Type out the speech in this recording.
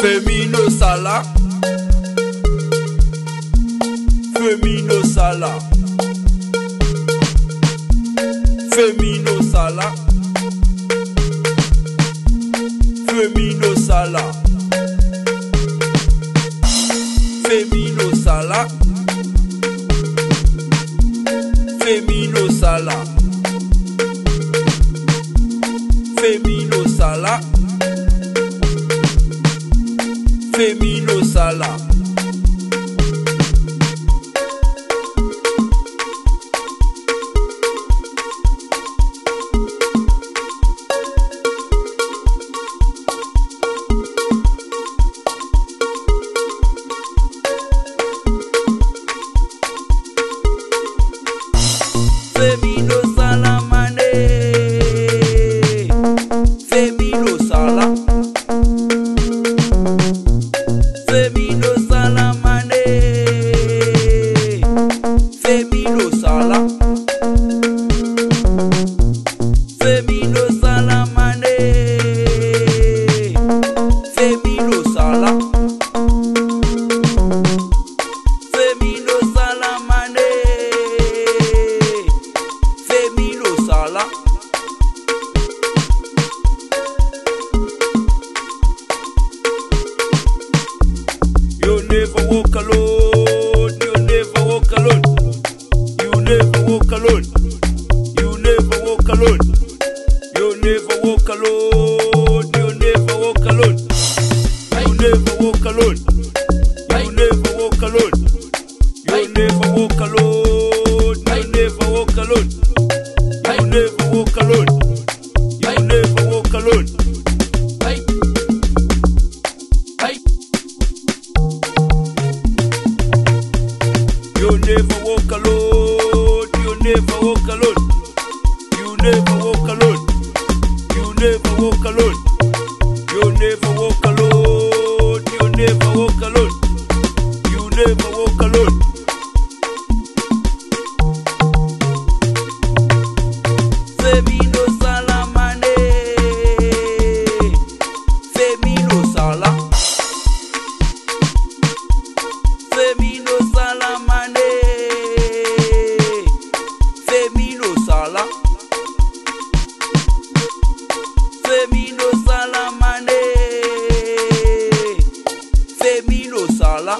Femino Sala, Femino Sala, Femino Sala, Femino Sala, Femino Sala, Femino Sala, Femino Sala, Femino Sala. Femino Sala mane, Femino Sala, Femino Sala mane, Femino Sala, Femino Sala mane, Femino Sala, Femino Sala mane, Femino Sala. You never walk alone, you never walk alone, you never walk alone, you never walk alone, you never walk alone, you never walk alone, you never walk alone, you never walk alone, you never walk alone, you never walk alone, you never walk alone, you never walk alone. You never walk alone, you never walk alone, you never walk alone, you never walk alone, you never walk alone, you never walk alone, you never walk alone. Femino Sala mane, Femino Sala, Femino Sala mane, Femino Sala, Femino Sala mane, Femino Sala.